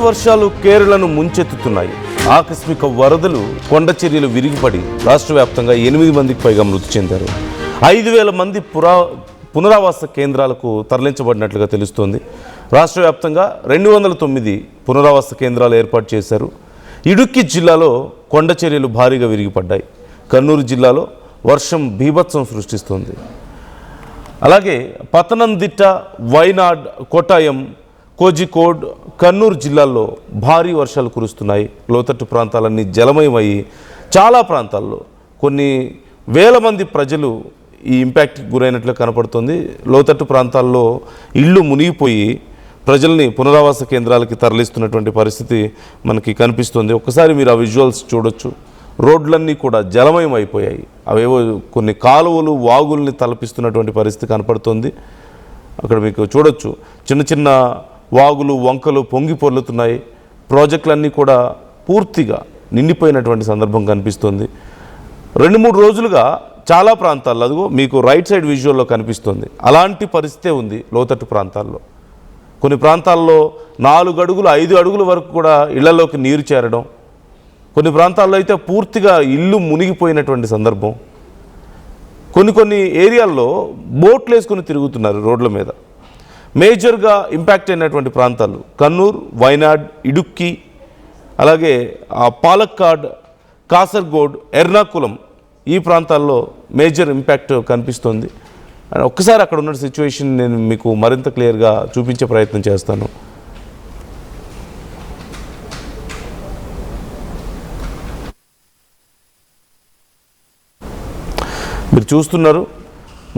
వర్షాలు కేరళను ముంచెత్తుతున్నాయి. ఆకస్మిక వరదలు, కొండ చర్యలు విరిగిపడి రాష్ట్ర వ్యాప్తంగా 8 మందికి పైగా మృతి చెందారు. 5,000 మంది పునరావాస కేంద్రాలకు తరలించబడినట్లుగా తెలుస్తోంది. రాష్ట్ర వ్యాప్తంగా 209 పునరావాస కేంద్రాలు ఏర్పాటు చేశారు. ఇడుక్కి జిల్లాలో కొండ చర్యలు భారీగా విరిగిపడ్డాయి. కన్నూరు జిల్లాలో వర్షం బీభత్సం సృష్టిస్తోంది. అలాగే పతనందిట్ట, వైనాడ్, కోటాయం, కోజికోడ్, కన్నూరు జిల్లాల్లో భారీ వర్షాలు కురుస్తున్నాయి. లోతట్టు ప్రాంతాలన్నీ జలమయమయ్యి చాలా ప్రాంతాల్లో కొన్ని వేల మంది ప్రజలు ఈ ఇంపాక్ట్కి గురైనట్లు కనపడుతుంది. లోతట్టు ప్రాంతాల్లో ఇళ్ళు మునిగిపోయి ప్రజల్ని పునరావాస కేంద్రాలకి తరలిస్తున్నటువంటి పరిస్థితి మనకి కనిపిస్తుంది. ఒక్కసారి మీరు ఆ విజువల్స్ చూడొచ్చు. రోడ్లన్నీ కూడా జలమయం అయిపోయాయి. అవేవో కొన్ని కాలువలు, వాగుల్ని తలపిస్తున్నటువంటి పరిస్థితి కనపడుతుంది. అక్కడ మీకు చూడొచ్చు, చిన్న చిన్న వాగులు, వంకలు పొంగి పొర్లుతున్నాయి. ప్రాజెక్టులన్నీ కూడా పూర్తిగా నిండిపోయినటువంటి సందర్భం కనిపిస్తుంది. 2-3 రోజులుగా చాలా ప్రాంతాల్లో, అదిగో మీకు రైట్ సైడ్ విజువల్లో కనిపిస్తుంది, అలాంటి పరిస్థితే ఉంది. లోతట్టు ప్రాంతాల్లో కొన్ని ప్రాంతాల్లో 4 అడుగులు 5 అడుగుల వరకు కూడా ఇళ్లలోకి నీరు చేరడం, కొన్ని ప్రాంతాల్లో అయితే పూర్తిగా ఇల్లు మునిగిపోయినటువంటి సందర్భం. కొన్ని ఏరియాల్లో బోట్లు వేసుకొని తిరుగుతున్నారు రోడ్ల మీద. మేజర్గా ఇంపాక్ట్ అయినటువంటి ప్రాంతాలు కన్నూర్, వైనాడ్, ఇడుక్కి, అలాగే పాలక్కాడ్, కాసర్గోడ్, ఎర్నాకులం, ఈ ప్రాంతాల్లో మేజర్ ఇంపాక్ట్ కనిపిస్తుంది. ఒక్కసారి అక్కడ ఉన్న సిచ్యువేషన్ నేను మీకు మరింత క్లియర్గా చూపించే ప్రయత్నం చేస్తాను. మీరు చూస్తున్నారు,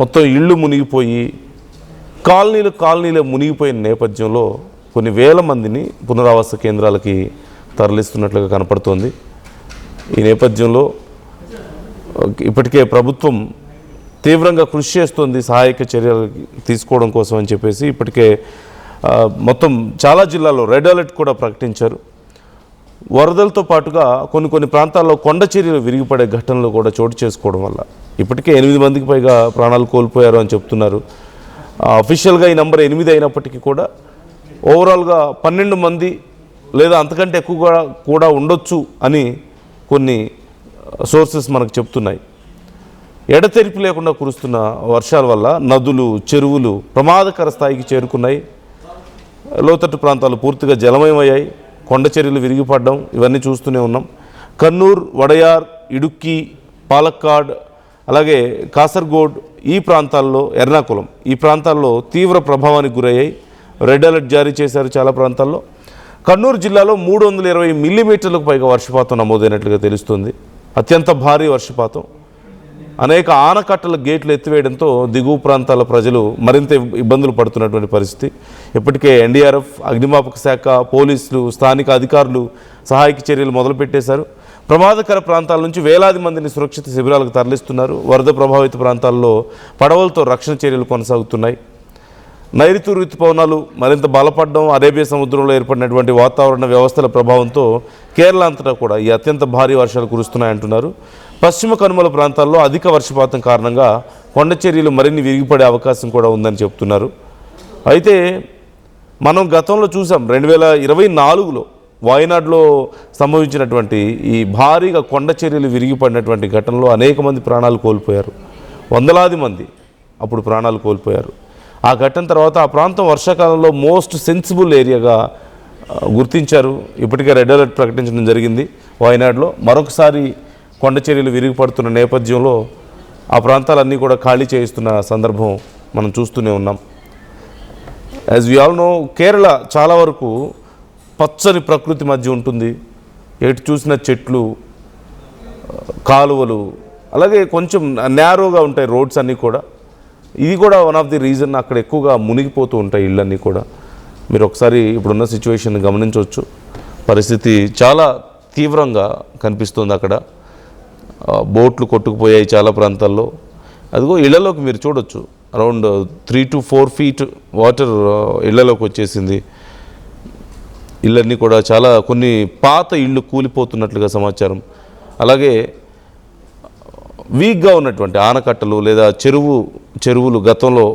మొత్తం ఇళ్ళు మునిగిపోయి కాలనీలు మునిగిపోయిన నేపథ్యంలో కొన్ని వేల మందిని పునరావాస కేంద్రాలకి తరలిస్తున్నట్లుగా కనపడుతోంది. ఈ నేపథ్యంలో ఇప్పటికే ప్రభుత్వం తీవ్రంగా కృషి చేస్తుంది సహాయక చర్యలు తీసుకోవడం కోసం అని చెప్పేసి. ఇప్పటికే మొత్తం చాలా జిల్లాల్లో రెడ్ అలర్ట్ కూడా ప్రకటించారు. వరదలతో పాటుగా కొన్ని ప్రాంతాల్లో కొండ చర్యలు విరిగిపడే ఘటనలు కూడా చోటు చేసుకోవడం వల్ల ఇప్పటికే 8 మందికి పైగా ప్రాణాలు కోల్పోయారు అని చెప్తున్నారు. అఫీషియల్గా ఈ నెంబర్ 8 అయినప్పటికీ కూడా ఓవరాల్గా 12 మంది లేదా అంతకంటే ఎక్కువ కూడా ఉండొచ్చు అని కొన్ని సోర్సెస్ మనకు చెప్తున్నాయి. ఎడతెరిపి లేకుండా కురుస్తున్న వర్షాల వల్ల నదులు, చెరువులు ప్రమాదకర స్థాయికి చేరుకున్నాయి. లోతట్టు ప్రాంతాలు పూర్తిగా జలమయమయ్యాయి. కొండ చర్యలు విరిగిపడడం ఇవన్నీ చూస్తూనే ఉన్నాం. కన్నూర్, వడయార్, ఇడుక్కి, పాలక్కాడ్, అలాగే కాసర్గోడ్, ఈ ప్రాంతాల్లో, ఎర్నాకులం, ఈ ప్రాంతాల్లో తీవ్ర ప్రభావానికి గురయ్యాయి. రెడ్ అలర్ట్ జారీ చేశారు చాలా ప్రాంతాల్లో. కన్నూరు జిల్లాలో 320 మిల్లీమీటర్లకు పైగా వర్షపాతం నమోదైనట్లుగా తెలుస్తుంది. అత్యంత భారీ వర్షపాతం. అనేక ఆనకట్టల గేట్లు ఎత్తివేయడంతో దిగువ ప్రాంతాల ప్రజలు మరింత ఇబ్బందులు పడుతున్నటువంటి పరిస్థితి. ఇప్పటికే ఎన్డీఆర్ఎఫ్, అగ్నిమాపక శాఖ, పోలీసులు, స్థానిక అధికారులు సహాయక చర్యలు మొదలుపెట్టేశారు. ప్రమాదకర ప్రాంతాల నుంచి వేలాది మందిని సురక్షిత శిబిరాలకు తరలిస్తున్నారు. వరద ప్రభావిత ప్రాంతాల్లో పడవలతో రక్షణ చర్యలు కొనసాగుతున్నాయి. నైరుతి రుతుపవనాలు మరింత బలపడడం, అరేబియా సముద్రంలో ఏర్పడినటువంటి వాతావరణ వ్యవస్థల ప్రభావంతో కేరళ అంతటా కూడా ఈ అత్యంత భారీ వర్షాలు కురుస్తున్నాయంటున్నారు. పశ్చిమ కనుమల ప్రాంతాల్లో అధిక వర్షపాతం కారణంగా కొండ చర్యలు మరిన్ని విరిగిపడే అవకాశం కూడా ఉందని చెప్తున్నారు. అయితే మనం గతంలో చూసాం, 2024లో వాయనాడ్లో సంభవించినటువంటి ఈ భారీగా కొండ చర్యలు విరిగిపడినటువంటి ఘటనలో అనేక మంది ప్రాణాలు కోల్పోయారు. వందలాది మంది అప్పుడు ప్రాణాలు కోల్పోయారు. ఆ ఘటన తర్వాత ఆ ప్రాంతం వర్షాకాలంలో మోస్ట్ సెన్సిబుల్ ఏరియాగా గుర్తించారు. ఇప్పటికే రెడ్ అలర్ట్ ప్రకటించడం జరిగింది. వాయనాడ్లో మరొకసారి కొండ చర్యలు విరిగిపడుతున్న నేపథ్యంలో ఆ ప్రాంతాలన్నీ కూడా ఖాళీ చేయిస్తున్న సందర్భం మనం చూస్తూనే ఉన్నాం. As we all know, Kerala చాలా వరకు పచ్చని ప్రకృతి మధ్య ఉంటుంది. ఎటు చూసిన చెట్లు, కాలువలు, అలాగే కొంచెం నేరోగా ఉంటాయి రోడ్స్ అన్నీ కూడా. ఇది కూడా వన్ ఆఫ్ ది రీజన్ అక్కడ ఎక్కువగా మునిగిపోతూ ఉంటాయి ఇళ్ళన్నీ కూడా. మీరు ఒకసారి ఇప్పుడున్న సిచ్యువేషన్ గమనించవచ్చు. పరిస్థితి చాలా తీవ్రంగా కనిపిస్తుంది. అక్కడ బోట్లు కొట్టుకుపోయాయి చాలా ప్రాంతాల్లో. అదిగో ఇళ్లలోకి మీరు చూడొచ్చు, అరౌండ్ 3 to 4 feet వాటర్ ఇళ్లలోకి వచ్చేసింది. ఇళ్ళన్నీ కూడా చాలా కొన్ని పాత ఇళ్ళు కూలిపోతున్నట్లుగా సమాచారం. అలాగే వీక్గా ఉన్నటువంటి ఆనకట్టలు లేదా చెరువులు గతంలో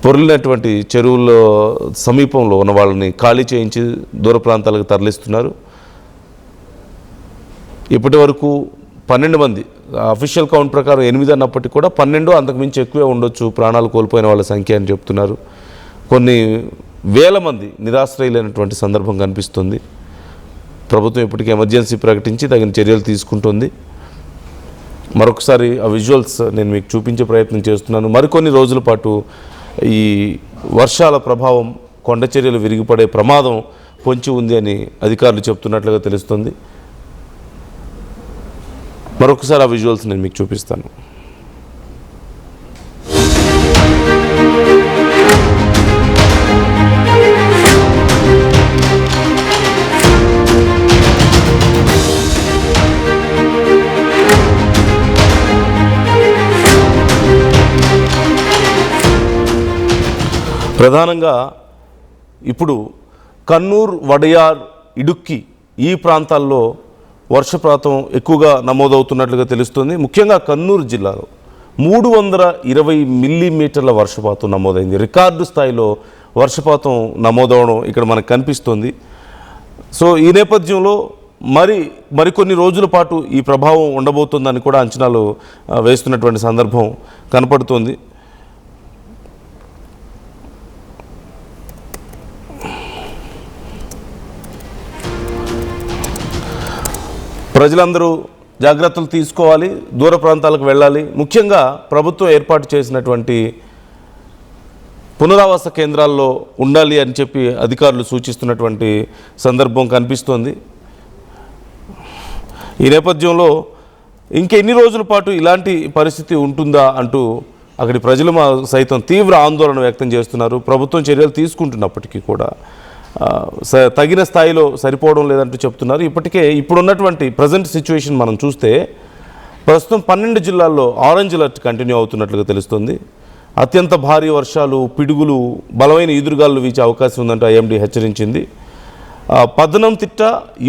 పొర్లినటువంటి చెరువుల్లో సమీపంలో ఉన్న వాళ్ళని ఖాళీ చేయించి దూర ప్రాంతాలకు తరలిస్తున్నారు. ఇప్పటి వరకు 12 మంది, అఫీషియల్ కౌంట్ ప్రకారం 8 అన్నప్పటికీ కూడా 12 అంతకుమించి ఎక్కువే ఉండొచ్చు ప్రాణాలు కోల్పోయిన వాళ్ళ సంఖ్య అని చెప్తున్నారు. కొన్ని వేల మంది నిరాశ్రయులైనటువంటి సందర్భం కనిపిస్తుంది. ప్రభుత్వం ఇప్పటికీ ఎమర్జెన్సీ ప్రకటించి తగిన చర్యలు తీసుకుంటుంది. మరొకసారి ఆ విజువల్స్ నేను మీకు చూపించే ప్రయత్నం చేస్తున్నాను. మరికొన్ని రోజుల పాటు ఈ వర్షాల ప్రభావం, కొండ చర్యలు విరిగిపడే ప్రమాదం పొంచి ఉంది అని అధికారులు చెప్తున్నట్లుగా తెలుస్తుంది. మరొకసారి ఆ విజువల్స్ నేను మీకు చూపిస్తాను. ప్రధానంగా ఇప్పుడు కన్నూర్, వడయార్, ఇడుక్కి ఈ ప్రాంతాల్లో వర్షపాతం ఎక్కువగా నమోదవుతున్నట్లుగా తెలుస్తుంది. ముఖ్యంగా కన్నూరు జిల్లాలో 320 మిల్లీమీటర్ల వర్షపాతం నమోదైంది. రికార్డు స్థాయిలో వర్షపాతం నమోదవడం ఇక్కడ మనకు కనిపిస్తుంది. సో ఈ నేపథ్యంలో మరికొన్ని రోజుల పాటు ఈ ప్రభావం ఉండబోతుందని కూడా అంచనాలు వేస్తున్నటువంటి సందర్భం కనపడుతుంది. ప్రజలందరూ జాగ్రత్తలు తీసుకోవాలి, దూర ప్రాంతాలకు వెళ్ళాలి. ముఖ్యంగా ప్రభుత్వం ఏర్పాటు చేసినటువంటి పునరావాస కేంద్రాల్లో ఉండాలి అని చెప్పి అధికారులు సూచిస్తున్నటువంటి సందర్భం కనిపిస్తోంది. ఈ నేపథ్యంలో ఇంకెన్ని రోజుల పాటు ఇలాంటి పరిస్థితి ఉంటుందా అంటూ అక్కడి ప్రజలు సైతం తీవ్ర ఆందోళన వ్యక్తం చేస్తున్నారు. ప్రభుత్వం చర్యలు తీసుకుంటున్నప్పటికీ కూడా తగిన స్థాయిలో సరిపోవడం లేదంటూ చెప్తున్నారు. ఇప్పటికే ఇప్పుడున్నటువంటి ప్రజెంట్ సిచ్యువేషన్ మనం చూస్తే ప్రస్తుతం 12 జిల్లాల్లో ఆరెంజ్ అలర్ట్ కంటిన్యూ అవుతున్నట్లుగా తెలుస్తుంది. అత్యంత భారీ వర్షాలు, పిడుగులు, బలమైన ఈదురుగాలు వీచే అవకాశం ఉందంటూ ఐఎండీ హెచ్చరించింది. పద్దనంతిట్ట,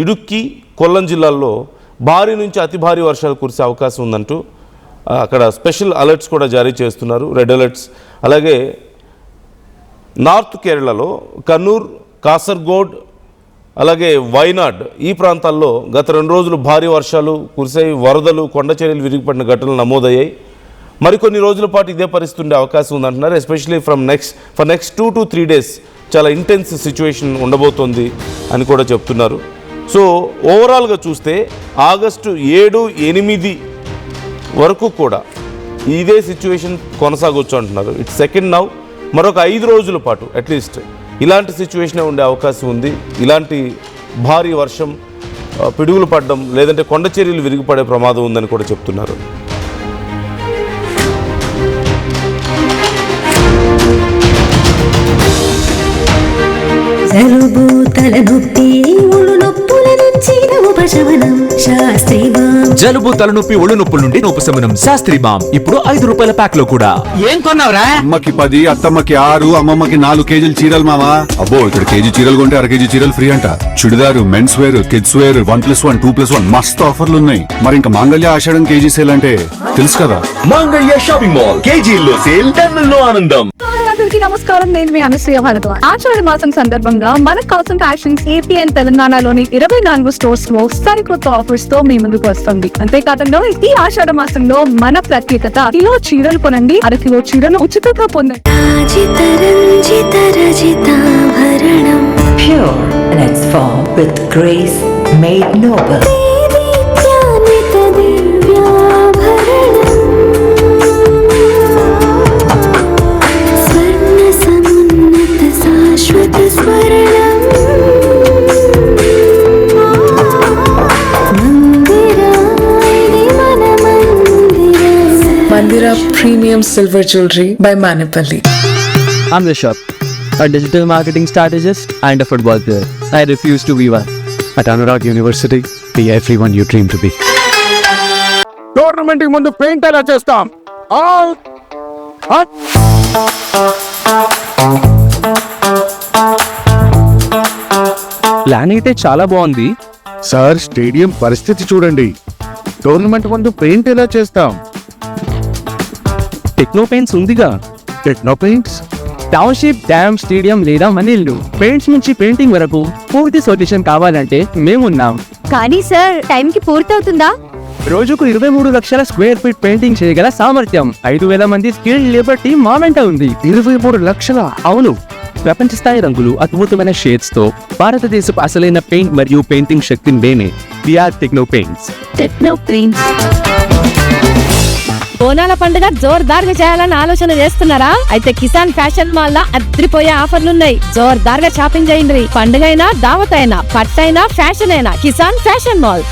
ఇడుక్కి, కొల్లం జిల్లాల్లో భారీ నుంచి అతి భారీ వర్షాలు కురిసే అవకాశం ఉందంటూ అక్కడ స్పెషల్ అలర్ట్స్ కూడా జారీ చేస్తున్నారు, రెడ్ అలర్ట్స్. అలాగే నార్త్ కేరళలో కన్నూర్, కాసర్గోడ్, అలాగే వైనాడ్ ఈ ప్రాంతాల్లో గత 2 రోజులు భారీ వర్షాలు కురిసాయి. వరదలు, కొండ చర్యలు విరిగిపడిన ఘటనలు నమోదయ్యాయి. మరికొన్ని రోజుల పాటు ఇదే పరిస్థితి ఉండే అవకాశం ఉందంటున్నారు. Especially for next 2 to 3 days చాలా ఇంటెన్స్ సిచ్యువేషన్ ఉండబోతోంది అని కూడా చెప్తున్నారు. సో ఓవరాల్గా చూస్తే ఆగస్టు 7, 8 వరకు కూడా ఇదే సిచ్యువేషన్ కొనసాగొచ్చు అంటున్నారు. It's second now. మరొక 5 రోజుల పాటు అట్లీస్ట్ ఇలాంటి సిచ్యువేషనే ఉండే అవకాశం ఉంది. ఇలాంటి భారీ వర్షం, పిడుగులు పడడం, లేదంటే కొండ చర్యలు విరిగిపడే ప్రమాదం ఉందని కూడా చెప్తున్నారు. జలుబు, తలనొప్పి, ఒళ్ళు నొప్పుల నుండి ఉపశమనం శాస్త్రి బామ్ ఇప్పుడు 5 రూపాయల ప్యాక్ లో కూడా. ఏం కొన్నావురా? అమ్మకి 10, అత్తమ్మకి 6, అమ్మమ్మకి 4 కేజీలు చీరలు మావా. అబ్బో, ఇక్కడ కేజీ చీరలు కొంటే అర కేజీ చీరలు ఫ్రీ అంట. Churidar, men's wear, kids wear 1+1, 2+1 మస్తు ఆఫర్లు ఉన్నాయి. మరి ఇంకా మాంగళ్య ఆషాఢం కేజీ సేల్ అంటే తెలుసు కదా. మాంగళ్య షాపింగ్ మాల్ కేజీల్లో సేల్, టన్నుల్లో ఆనందం. నమస్కారం, నేను మీ అనసూయ భారద్వాజ్. ఆషాఢ మాసం సందర్భంగా మన కాసం ఫ్యాషన్స్ ఏపీ అండ్ తెలంగాణలోని 24 స్టోర్స్ లో సరికొత్త ఆఫర్స్ తో మీ ముందుకు వస్తుంది. అంతేకాదంలో ఈ ఆషాఢ మాసంలో మన ప్రత్యేకత, కిలో చీరలు కొనండి, అర కిలో చీరలు ఉచితంగా పొందండి. Pure in its form with grace made noble. Mandira Premium Silver Jewelry by Manipali. I'm Rishabh, a digital marketing strategist and a football player. I refuse to be one. At Anurag University, be everyone you dream to be. Tournament కి ముందు paint ఎలా చేస్తాం? Plan అయితే చాలా బాగుంది sir. Stadium పరిస్థితి చూడండి. Tournament ముందు పెయింట్ ఎలా చేస్తాం? టెక్నో పెయింట్స్ ఉందిగా. Techno paints township, dam, stadium లేదా మన ఇల్లు, పెయింట్స్ నుంచి పెయింటింగ్ వరకు పూర్తి సొల్యూషన్ కావాలంటే మేమున్నాం. కానీ సార్ టైం కి పూర్తవుతుందా? రోజుకు 23 లక్షల స్క్వేర్ ఫీట్ పెయింటింగ్ చేయగల సామర్థ్యం, 5,000 మంది స్కిల్డ్ లేబర్ టీమ్ మా వెంట ఉంది. 23 లక్షల. అవును, ప్రపంచ స్థాయి రంగులు, అద్భుతమైన షేడ్స్ తో భారతదేశపు అసలైన పెయింట్ మరియు పెయింటింగ్ శక్తిని నేనే విఆర్ టెక్నో పెయింట్స్. బోనాల పండుగ జోర్దార్గా చేయాలని ఆలోచన చేస్తున్నారా? అయితే కిసాన్ ఫ్యాషన్ మాల్ లా అద్రిపోయే ఆఫర్లున్నాయి. జోర్దార్గా షాపింగ్ చేయండి. పండుగ అయినా, దావత్ అయినా, పట్టైనా, ఫ్యాషన్ అయినా కిసాన్ ఫ్యాషన్ మాల్.